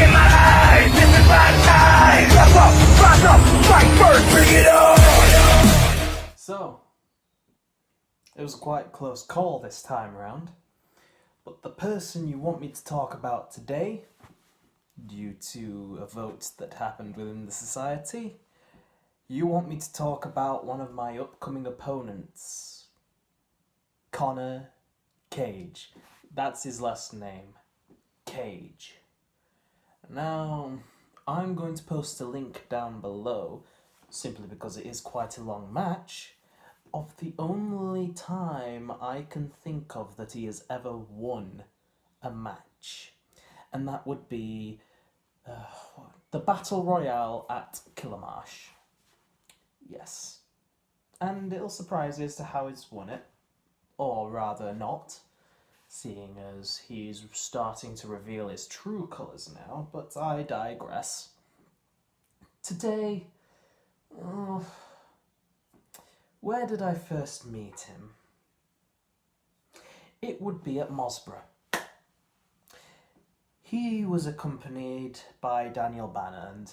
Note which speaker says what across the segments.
Speaker 1: in my life, this is my time. Step up, rise up, fight first, bring it on.
Speaker 2: So, it was quite a close call this time round, but the person you want me to talk about today, due to a vote that happened within the society, you want me to talk about one of my upcoming opponents, Connor Cage. That's his last name, Cage. Now, I'm going to post a link down below, simply because it is quite a long match, of the only time I can think of that he has ever won a match. And that would be the Battle Royale at Killamarsh. Yes. And it'll surprise you as to how he's won it. Or rather not, seeing as he's starting to reveal his true colours now, but I digress. Today, where did I first meet him? It would be at Mosborough. He was accompanied by Daniel Banner, and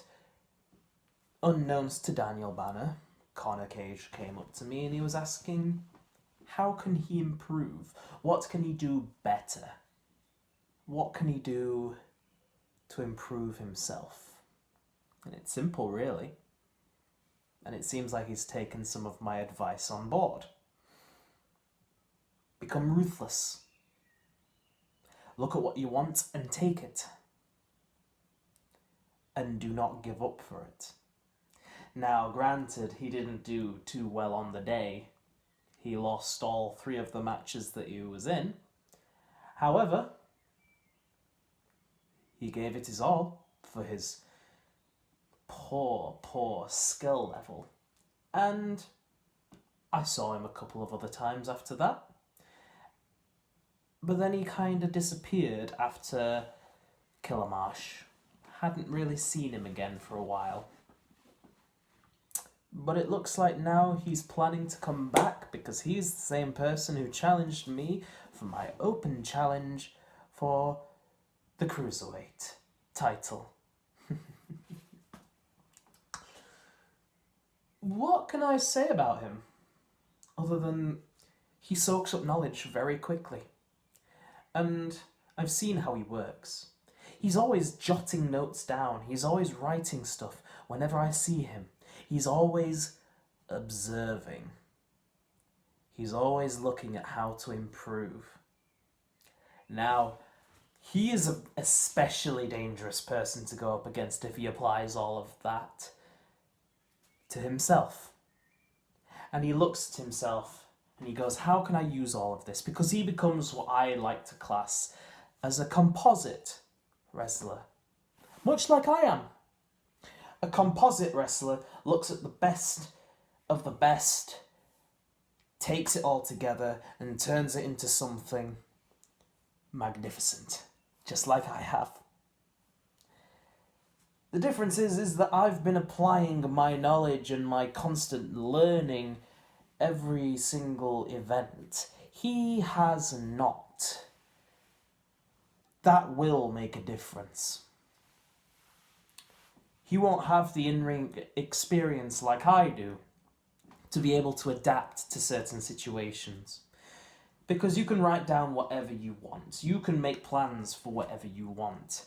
Speaker 2: unknowns to Daniel Banner, Connor Cage came up to me and he was asking, how can he improve? What can he do better? What can he do to improve himself? And it's simple, really. And it seems like he's taken some of my advice on board. Become ruthless. Look at what you want and take it. And do not give up for it. Now, granted, he didn't do too well on the day. He lost all 3 of the matches that he was in. However, he gave it his all for his poor skill level. And I saw him a couple of other times after that. But then he kind of disappeared after Killamarsh. Hadn't really seen him again for a while. But it looks like now he's planning to come back because he's the same person who challenged me for my open challenge for the Cruiserweight title. What can I say about him? Other than he soaks up knowledge very quickly. And I've seen how he works. He's always jotting notes down. He's always writing stuff whenever I see him. He's always observing. He's always looking at how to improve. Now, he is an especially dangerous person to go up against if he applies all of that to himself. And he looks at himself and he goes, how can I use all of this? Because he becomes what I like to class as a composite wrestler. Much like I am. A composite wrestler looks at the best of the best, takes it all together and turns it into something magnificent, just like I have. The difference is that I've been applying my knowledge and my constant learning every single event. He has not. That will make a difference. He won't have the in-ring experience like I do to be able to adapt to certain situations. Because you can write down whatever you want. You can make plans for whatever you want.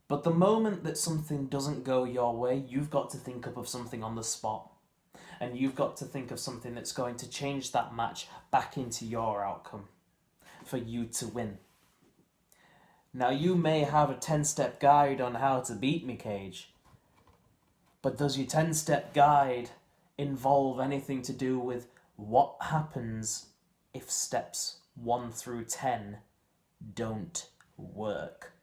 Speaker 2: But the moment that something doesn't go your way, you've got to think up of something on the spot. And you've got to think of something that's going to change that match back into your outcome for you to win. Now, you may have a 10-step guide on how to beat me, Cage. But does your 10-step guide involve anything to do with what happens if steps 1 through 10 don't work?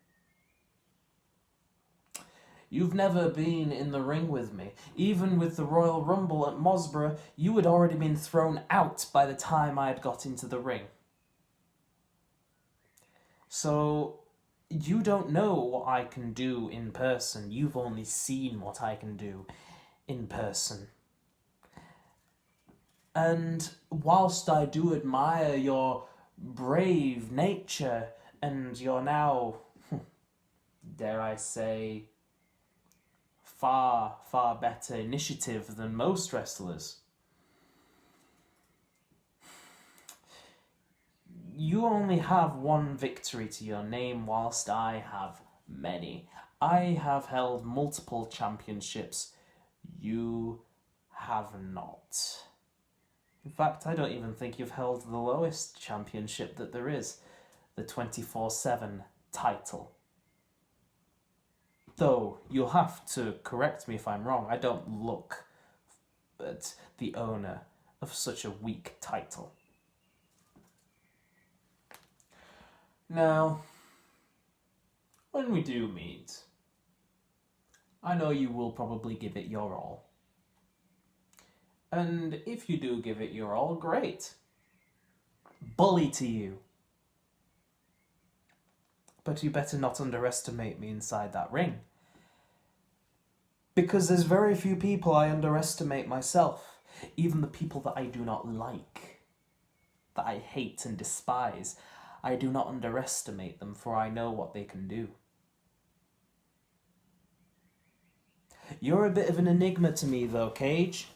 Speaker 2: You've never been in the ring with me. Even with the Royal Rumble at Mosborough, you had already been thrown out by the time I had got into the ring. So, you don't know what I can do in person. You've only seen what I can do in person. And whilst I do admire your brave nature and your now dare I say, far, far better initiative than most wrestlers. You only have one victory to your name, whilst I have many. I have held multiple championships. You have not. In fact, I don't even think you've held the lowest championship that there is, the 24/7 title. Though, you'll have to correct me if I'm wrong, I don't look at the owner of such a weak title. Now, when we do meet, I know you will probably give it your all. And if you do give it your all, great. Bully to you. But you better not underestimate me inside that ring. Because there's very few people I underestimate myself, even the people that I do not like, that I hate and despise. I do not underestimate them, for I know what they can do. You're a bit of an enigma to me, though, Cage.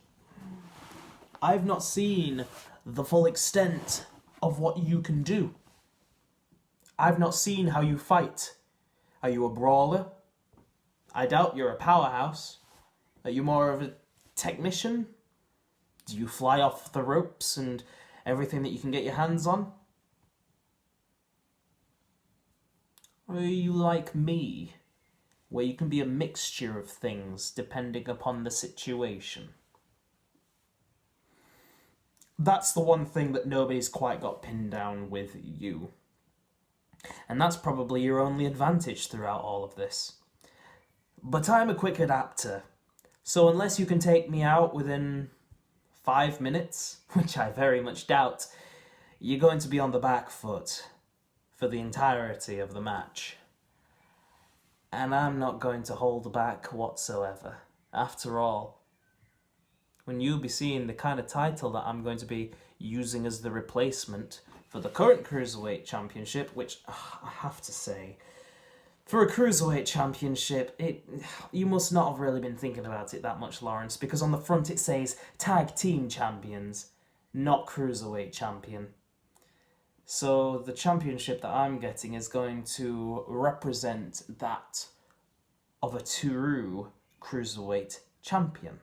Speaker 2: I've not seen the full extent of what you can do. I've not seen how you fight. Are you a brawler? I doubt you're a powerhouse. Are you more of a technician? Do you fly off the ropes and everything that you can get your hands on? Or are you like me, where you can be a mixture of things depending upon the situation? That's the one thing that nobody's quite got pinned down with you. And that's probably your only advantage throughout all of this. But I'm a quick adapter, so unless you can take me out within 5 minutes, which I very much doubt, you're going to be on the back foot for the entirety of the match. And I'm not going to hold back whatsoever. After all, when you'll be seeing the kind of title that I'm going to be using as the replacement for the current Cruiserweight Championship, which I have to say, for a Cruiserweight Championship, you must not have really been thinking about it that much, Lawrence, because on the front it says Tag Team Champions, not Cruiserweight Champion. So the championship that I'm getting is going to represent that of a true Cruiserweight Champion.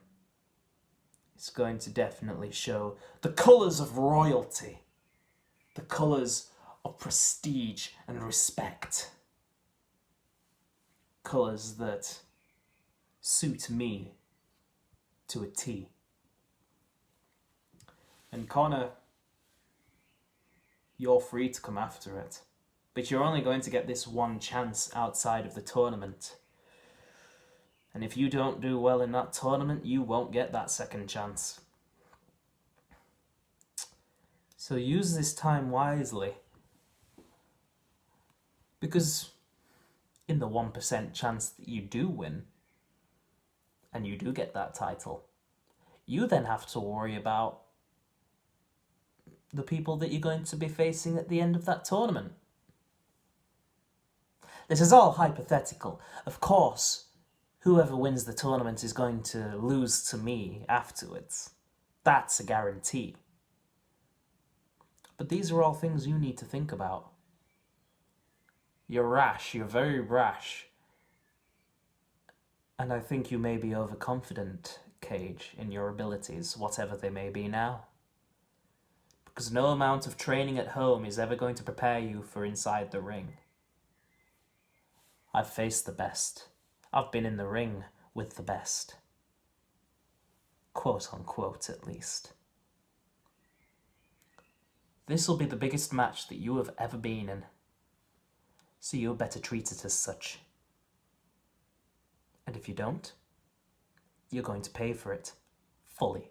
Speaker 2: It's going to definitely show the colours of royalty, the colours of prestige and respect. Colours that suit me to a T. And Connor, you're free to come after it, but you're only going to get this one chance outside of the tournament. And if you don't do well in that tournament, you won't get that second chance. So use this time wisely. Because in the 1% chance that you do win, and you do get that title, you then have to worry about the people that you're going to be facing at the end of that tournament. This is all hypothetical. Of course, whoever wins the tournament is going to lose to me afterwards. That's a guarantee. But these are all things you need to think about. You're rash, you're very rash. And I think you may be overconfident, Cage, in your abilities, whatever they may be now. Because no amount of training at home is ever going to prepare you for inside the ring. I've faced the best. I've been in the ring with the best. Quote unquote, at least. This will be the biggest match that you have ever been in. So you'll better treat it as such. And if you don't, you're going to pay for it fully.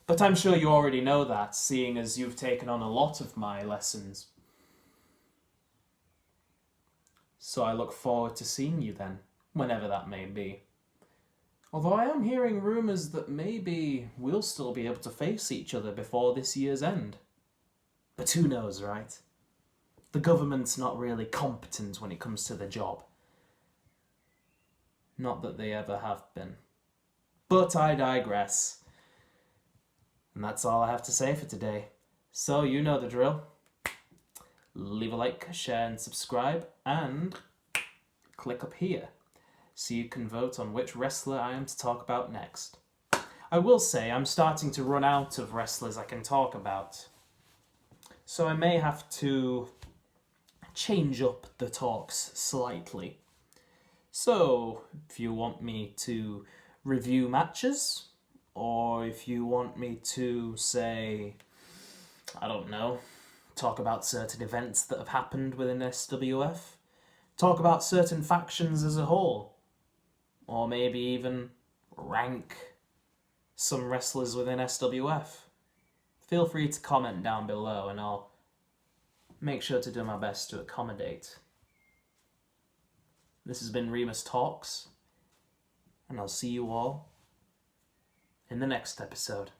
Speaker 2: But I'm sure you already know that, seeing as you've taken on a lot of my lessons. So I look forward to seeing you then, whenever that may be. Although I am hearing rumours that maybe we'll still be able to face each other before this year's end. But who knows, right? the government's not really competent when it comes to the job. Not that they ever have been. But I digress. And that's all I have to say for today. So you know the drill. Leave a like, share and subscribe, and click up here so you can vote on which wrestler I am to talk about next. I will say I'm starting to run out of wrestlers I can talk about, so I may have to change up the talks slightly. So if you want me to review matches, or if you want me to say, I don't know, talk about certain events that have happened within SWF, talk about certain factions as a whole, or maybe even rank some wrestlers within SWF, feel free to comment down below and I'll make sure to do my best to accommodate. This has been Remus Talks, and I'll see you all in the next episode.